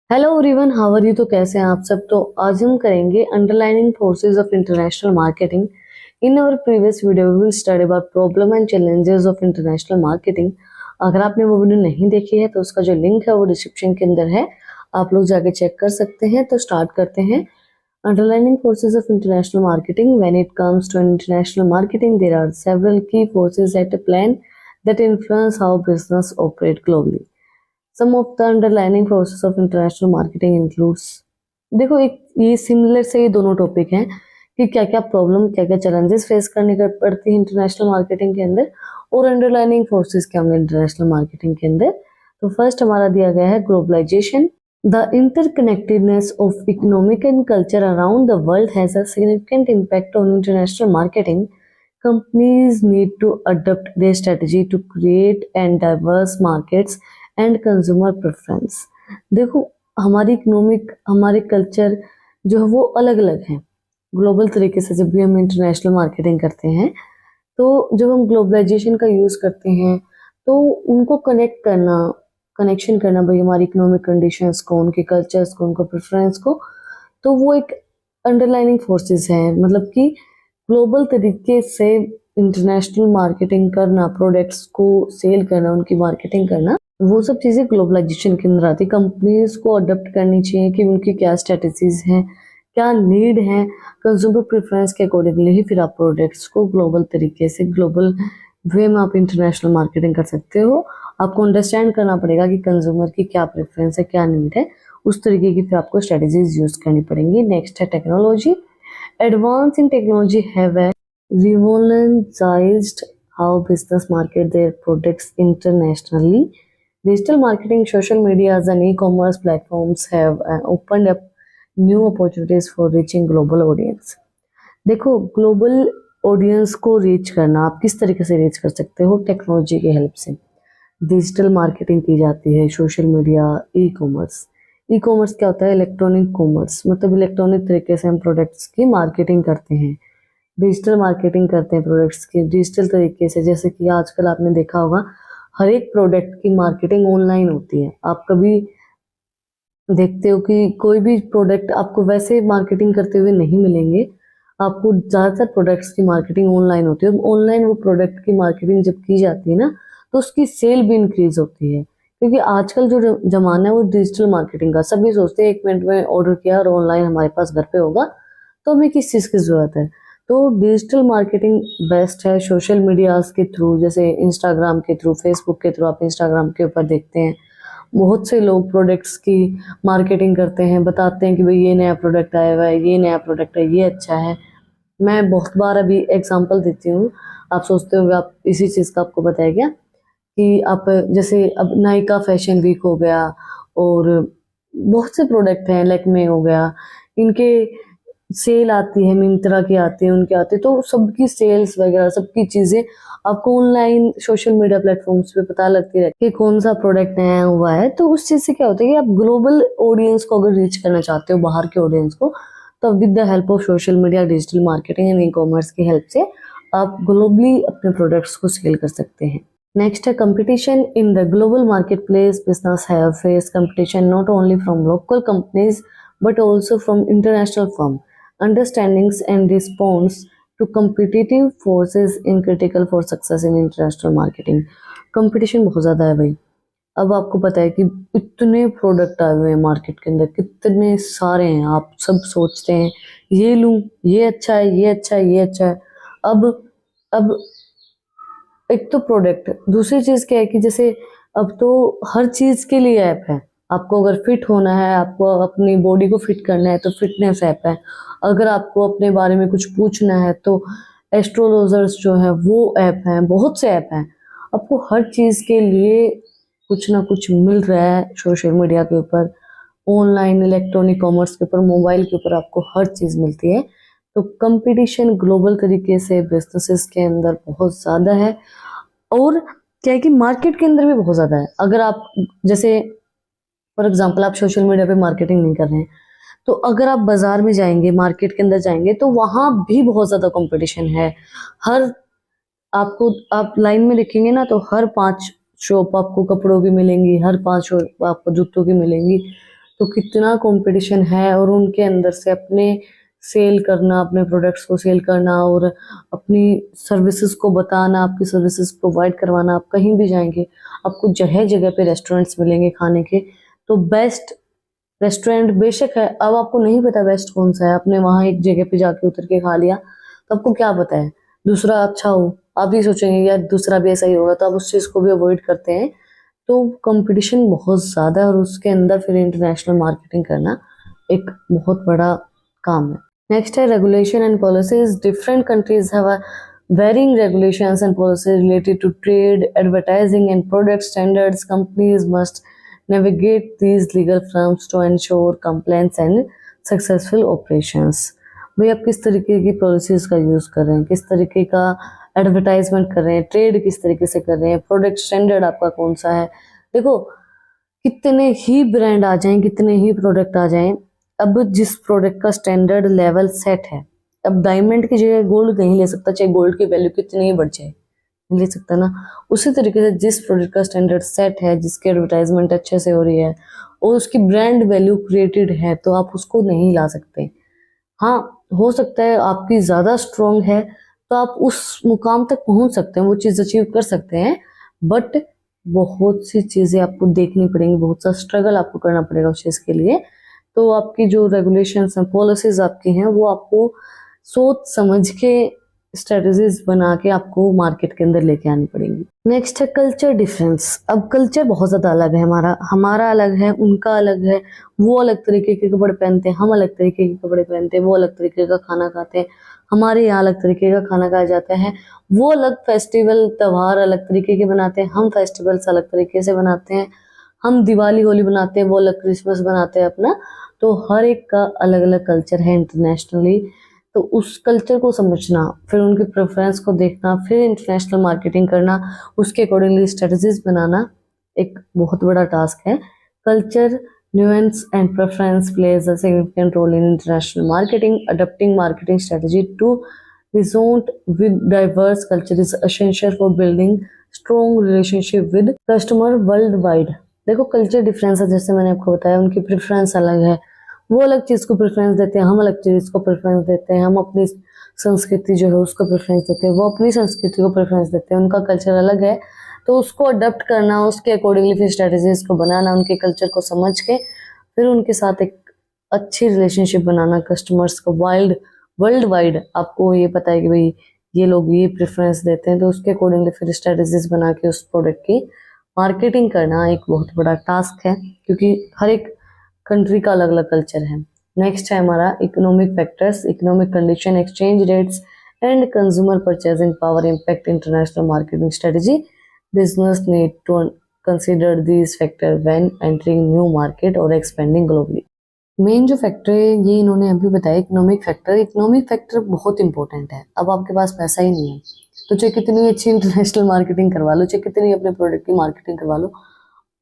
Hello everyone, how are you. तो कैसे हैं आप सब। तो आज हम करेंगे underlining forces of international marketing. In our previous video we will study about problem and challenges of international marketing. अगर आपने वो वीडियो नहीं देखी है तो उसका जो लिंक है वो डिस्क्रिप्शन के अंदर है, आप लोग जाके चेक कर सकते हैं। तो स्टार्ट करते हैं। Underlining forces of international marketing. When it comes to international marketing there are several key forces at a plan that influence how business operate globally. Some of the underlying forces of international marketing includes, देखो एक ये similar से ये दोनों topic हैं कि क्या क्या प्रॉब्लम क्या क्या चैलेंजेस फेस करने पड़ती है इंटरनेशनल मार्केटिंग के अंदर, और अंडरलाइनिंग फोर्सेस क्या होंगे इंटरनेशनल मार्केटिंग के अंदर। तो फर्स्ट हमारा दिया गया है globalisation. The interconnectedness of economic and culture around the world has a significant impact on international marketing. Companies need to adapt their strategy to create and diverse markets and consumer preference. देखो हमारी economic हमारे culture जो है वो अलग अलग हैं global तरीके से। जब भी हम इंटरनेशनल मार्केटिंग करते हैं तो जब हम ग्लोबलाइजेशन का यूज़ करते हैं तो उनको कनेक्शन करना भाई हमारी इकोनॉमिक कंडीशंस को, उनके कल्चर्स को, उनको प्रेफरेंस को, तो वो एक अंडरलाइनिंग फोर्सेस हैं। मतलब कि ग्लोबल तरीके से इंटरनेशनल मार्केटिंग करना, प्रोडक्ट्स को सेल करना, उनकी मार्केटिंग करना, वो सब चीज़ें ग्लोबलाइजेशन के अंदर आती। कंपनीज को अडॉप्ट करनी चाहिए कि उनकी क्या स्ट्रेटजीज हैं, क्या नीड है, कंज्यूमर प्रेफरेंस के अकॉर्डिंगली ही फिर आप प्रोडक्ट्स को ग्लोबल तरीके से, ग्लोबल वे में आप इंटरनेशनल मार्केटिंग कर सकते हो। आपको अंडरस्टैंड करना पड़ेगा कि कंज्यूमर की क्या प्रेफरेंस है, क्या नीड है, उस तरीके की फिर आपको स्ट्रेटजीज यूज करनी पड़ेंगी। नेक्स्ट है technology. Advance in technology have revolutionized how business market their products internationally. Digital marketing, social media, and e-commerce platforms have opened up new opportunities for reaching global audience. देखो global audience को reach करना आप किस तरीके से reach कर सकते हो? टेक्नोलॉजी की हेल्प से। डिजिटल मार्केटिंग की जाती है, social media, e commerce. E commerce क्या होता है? इलेक्ट्रॉनिक कॉमर्स, मतलब इलेक्ट्रॉनिक तरीके से हम प्रोडक्ट्स की मार्केटिंग करते हैं, डिजिटल मार्केटिंग करते हैं प्रोडक्ट्स की डिजिटल तरीके से। जैसे कि आजकल आपने देखा होगा हर एक प्रोडक्ट की मार्केटिंग ऑनलाइन होती है। आप कभी देखते हो कि कोई भी प्रोडक्ट आपको वैसे मार्केटिंग करते हुए नहीं मिलेंगे, आपको ज़्यादातर प्रोडक्ट्स की मार्केटिंग ऑनलाइन होती है। ऑनलाइन वो प्रोडक्ट की मार्केटिंग जब की जाती है ना तो उसकी सेल भी इंक्रीज होती है, क्योंकि आजकल जो जमाना है वो डिजिटल मार्केटिंग का। सभी सोचते हैं 1 मिनट में ऑर्डर किया और ऑनलाइन हमारे पास घर पे होगा, तो हमें किस चीज़ की ज़रूरत है? तो डिजिटल मार्केटिंग बेस्ट है। सोशल मीडियाज़ के थ्रू, जैसे इंस्टाग्राम के थ्रू, फेसबुक के थ्रू, आप इंस्टाग्राम के ऊपर देखते हैं बहुत से लोग प्रोडक्ट्स की मार्केटिंग करते हैं, बताते हैं कि भाई ये नया प्रोडक्ट आया हुआ है, ये नया प्रोडक्ट है, ये अच्छा है। मैं बहुत बार अभी एग्जांपल देती हूँ, आप सोचते होंगे आप इसी चीज़ का आपको बताया गया कि आप जैसे अब नायका फैशन वीक हो गया और बहुत से प्रोडक्ट हैं, लैक्मे हो गया, इनके सेल आती है, मिंत्रा की आती है, उनके आते हैं, तो सबकी सेल्स वगैरह सबकी चीज़ें आपको ऑनलाइन सोशल मीडिया प्लेटफॉर्म्स पे पता लगती रहती है कि कौन सा प्रोडक्ट नया हुआ है। तो उस चीज़ से क्या होता है कि आप ग्लोबल ऑडियंस को अगर रीच करना चाहते हो, बाहर के ऑडियंस को, तो with the help of social media, digital marketing and e commerce की हेल्प से आप ग्लोबली अपने प्रोडक्ट्स को सेल कर सकते हैं। नेक्स्ट है competition. In the global market place business have face competition not only from local companies but also from international firm. Understandings and response to competitive forces in critical for success in international marketing. Competition बहुत ज़्यादा है भाई। अब आपको पता है कि इतने प्रोडक्ट आए हुए हैं मार्केट के अंदर, कितने सारे हैं, आप सब सोचते हैं ये लूँ, ये अच्छा है, ये अच्छा है, ये अच्छा है। अब एक तो प्रोडक्ट, दूसरी चीज़ क्या है कि जैसे अब तो हर चीज़ के लिए ऐप है। आपको अगर फिट होना है, आपको अपनी बॉडी को फिट करना है तो फिटनेस ऐप है। अगर आपको अपने बारे में कुछ पूछना है तो एस्ट्रोलॉजर्स जो है वो ऐप हैं, बहुत से ऐप हैं। आपको हर चीज़ के लिए कुछ ना कुछ मिल रहा है सोशल मीडिया के ऊपर, ऑनलाइन, इलेक्ट्रॉनिक कॉमर्स के ऊपर, मोबाइल के ऊपर आपको हर चीज़ मिलती है। तो कंपटीशन ग्लोबल तरीके से बिजनेसेस के अंदर बहुत ज़्यादा है, और क्या है कि मार्केट के अंदर भी बहुत ज़्यादा है। अगर आप जैसे फॉर एग्जांपल आप सोशल मीडिया पे मार्केटिंग नहीं कर रहे हैं, तो अगर आप बाजार में जाएंगे, मार्केट के अंदर जाएंगे, तो वहाँ भी बहुत ज़्यादा कंपटीशन है। हर आपको आप लाइन में देखेंगे ना तो हर 5 शॉप आपको कपड़ों की मिलेंगी, हर 5 शॉप आपको जूतों की मिलेंगी। तो कितना कंपटीशन है, और उनके अंदर से अपने सेल करना, अपने प्रोडक्ट्स को सेल करना और अपनी सर्विसेज को बताना, आपकी सर्विसेज प्रोवाइड करवाना। आप कहीं भी जाएंगे आपको जगह जगह पे रेस्टोरेंट्स मिलेंगे खाने के, तो बेस्ट रेस्टोरेंट बेशक है, अब आपको नहीं पता बेस्ट कौन सा है, आपने वहां एक जगह पे जाके उतर के खा लिया तो आपको क्या पता है दूसरा अच्छा हो, आप भी सोचेंगे यार दूसरा भी ऐसा ही होगा, तो आप उस चीज को भी अवॉइड करते हैं। तो कंपटीशन बहुत ज्यादा है, और उसके अंदर फिर इंटरनेशनल मार्केटिंग करना एक बहुत बड़ा काम है। नेक्स्ट है regulation and policies. Different countries have varying regulations and policies related to trade, advertising, and product standards. Companies must navigate these legal frames to ensure compliance and successful operations. भाई आप किस तरीके की पॉलिसीज का use कर रहे हैं, किस तरीके का एडवर्टाइजमेंट कर रहे हैं, ट्रेड किस तरीके से कर रहे हैं, प्रोडक्ट स्टैंडर्ड आपका कौन सा है। देखो कितने ही ब्रांड आ जाएं, कितने ही प्रोडक्ट आ जाएं, अब जिस प्रोडक्ट का स्टैंडर्ड लेवल सेट है, अब डायमंड की जगह गोल्ड नहीं ले सकता, चाहे गोल्ड की वैल्यू कितनी ही बढ़ जाए, नहीं ले सकता ना। उसी तरीके से जिस प्रोडक्ट का स्टैंडर्ड सेट है, जिसकी एडवर्टाइजमेंट अच्छे से हो रही है और उसकी ब्रांड वैल्यू क्रिएटेड है, तो आप उसको नहीं ला सकते। हाँ, हो सकता है आपकी ज़्यादा स्ट्रॉन्ग है तो आप उस मुकाम तक पहुंच सकते हैं, वो चीज़ अचीव कर सकते हैं, बट बहुत सी चीज़ें आपको देखनी पड़ेंगी, बहुत सा स्ट्रगल आपको करना पड़ेगा उस चीज़ के लिए। तो आपकी जो रेगुलेशंस हैं, पॉलिसीज आपकी हैं, वो आपको सोच समझ के स्ट्रेटजीज बना के आपको मार्केट के अंदर लेके आनी पड़ेगी। नेक्स्ट है कल्चर डिफरेंस। अब कल्चर बहुत ज़्यादा अलग है, हमारा अलग है, उनका अलग है। वो अलग तरीके के कपड़े पहनते हैं, हम अलग तरीके के कपड़े पहनते हैं। वो अलग तरीके का खाना खाते हैं, हमारे यहाँ अलग तरीके का खाना खाया जाता है। वो अलग फेस्टिवल त्यौहार अलग तरीके के बनाते हैं, हम फेस्टिवल्स अलग तरीके से बनाते हैं। हम दिवाली होली बनाते हैं, वो अलग क्रिसमस बनाते हैं अपना। तो हर एक का अलग अलग कल्चर है इंटरनेशनली। तो उस कल्चर को समझना, फिर उनके प्रेफरेंस को देखना, फिर इंटरनेशनल मार्केटिंग करना, उसके अकॉर्डिंगली स्ट्रेटजीज बनाना एक बहुत बड़ा टास्क है। Culture nuance and preference plays a significant role in international marketing. Adapting marketing strategy to resonate with diverse culture is essential for building strong relationship with customer worldwide. देखो culture difference है, जैसे मैंने आपको बताया, उनकी preference अलग है, वो अलग चीज़ को प्रेफरेंस देते हैं, हम अलग चीज़ को प्रेफरेंस देते हैं। हम अपनी संस्कृति जो है उसको प्रेफरेंस देते हैं, वो अपनी संस्कृति को प्रेफरेंस देते हैं। उनका कल्चर अलग है, तो उसको अडॉप्ट करना, उसके अकॉर्डिंगली फिर स्ट्रेटजीज को बनाना, उनके कल्चर को समझ के फिर उनके साथ एक अच्छी रिलेशनशिप बनाना, कस्टमर्स को वर्ल्ड वाइड आपको ये पता है कि भाई ये लोग ये प्रेफरेंस देते हैं, तो उसके अकॉर्डिंगली फिर स्ट्रेटजीज बना के उस प्रोडक्ट की मार्केटिंग करना एक बहुत बड़ा टास्क है, क्योंकि हर एक कंट्री का अलग अलग कल्चर है। नेक्स्ट है हमारा economic factors. Economic condition, exchange rates and consumer purchasing power impact international marketing strategy. Business need to consider this factor when entering new market और एक्सपेंडिंग ग्लोबली। मेन जो फैक्टर है ये इन्होंने अभी बताया, इकोनॉमिक फैक्टर। इकोनॉमिक फैक्टर बहुत important है। अब आपके पास पैसा ही नहीं है तो चाहे कितनी अच्छी इंटरनेशनल मार्केटिंग करवा लो, चाहे कितनी अपने प्रोडक्ट की मार्केटिंग करवा लो,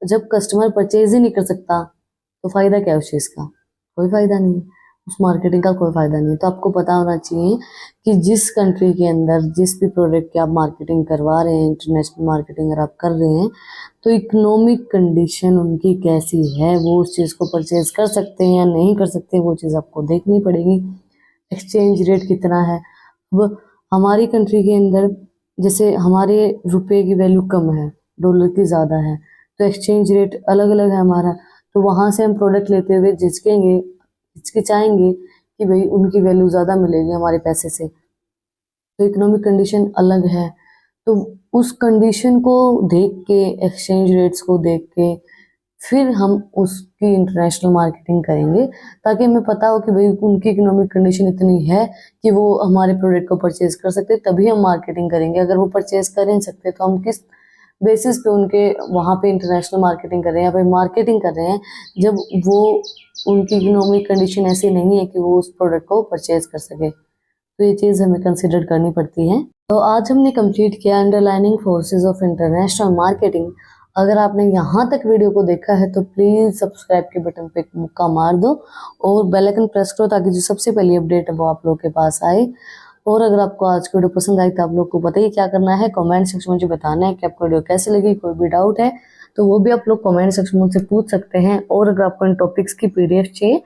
जब कस्टमर परचेज ही नहीं कर सकता तो फायदा क्या है उस चीज़ का? कोई फायदा नहीं है, उस मार्केटिंग का कोई फायदा नहीं है। तो आपको पता होना चाहिए कि जिस कंट्री के अंदर जिस भी प्रोडक्ट की आप मार्केटिंग करवा रहे हैं, इंटरनेशनल मार्केटिंग अगर आप कर रहे हैं, तो इकोनॉमिक कंडीशन उनकी कैसी है, वो उस चीज़ को परचेज कर सकते हैं या नहीं कर सकते, वो चीज़ आपको देखनी पड़ेगी। एक्सचेंज रेट कितना है। अब हमारी कंट्री के अंदर जैसे हमारे रुपए की वैल्यू कम है, डॉलर की ज़्यादा है, तो एक्सचेंज रेट अलग अलग है हमारा। तो वहाँ से हम प्रोडक्ट लेते हुए हिचकिचाएंगे कि भाई उनकी वैल्यू ज़्यादा मिलेगी हमारे पैसे से, तो इकोनॉमिक कंडीशन अलग है। तो उस कंडीशन को देख के, एक्सचेंज रेट्स को देख के फिर हम उसकी इंटरनेशनल मार्केटिंग करेंगे, ताकि हमें पता हो कि भाई उनकी इकोनॉमिक कंडीशन इतनी है कि वो हमारे प्रोडक्ट को परचेज कर सकते, तभी हम मार्केटिंग करेंगे। अगर वो परचेज कर नहीं सकते तो हम किस बेसिस पे उनके वहाँ पे इंटरनेशनल मार्केटिंग कर रहे हैं या फिर मार्केटिंग कर रहे हैं, जब वो उनकी इकोनॉमिक कंडीशन ऐसी नहीं है कि वो उस प्रोडक्ट को परचेज कर सके। तो ये चीज़ हमें कंसिडर करनी पड़ती है। तो आज हमने कंप्लीट किया underlining forces of international marketing. अगर आपने यहाँ तक वीडियो को देखा है तो प्लीज़ सब्सक्राइब के बटन पे एक मुक्का मार दो और बेल आइकन प्रेस करो, ताकि जो सबसे पहली अपडेट है वो आप लोगों के पास आए। और अगर आपको आज की वीडियो पसंद आई तो आप लोग को पता ही क्या करना है, कमेंट सेक्शन में मुझे बताना है कि आपको वीडियो कैसी लगी। कोई भी डाउट है तो वो भी आप लोग कमेंट सेक्शन में मुझसे पूछ सकते हैं। और अगर आपको इन टॉपिक्स की PDF चाहिए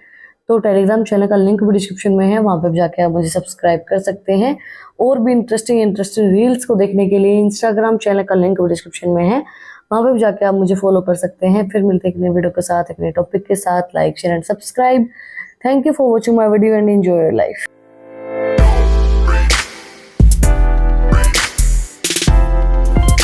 तो टेलीग्राम चैनल का लिंक भी डिस्क्रिप्शन में है, वहाँ पे जाके आप मुझे सब्सक्राइब कर सकते हैं। और भी इंटरेस्टिंग रील्स को देखने के लिए इंस्टाग्राम चैनल का लिंक भी डिस्क्रिप्शन में है, वहाँ पे भी जाके आप मुझे फॉलो कर सकते हैं। फिर मिलते हैं एक नए वीडियो के साथ, एक नए टॉपिक के साथ। Like, share and subscribe. Thank you for watching my video and enjoy your life.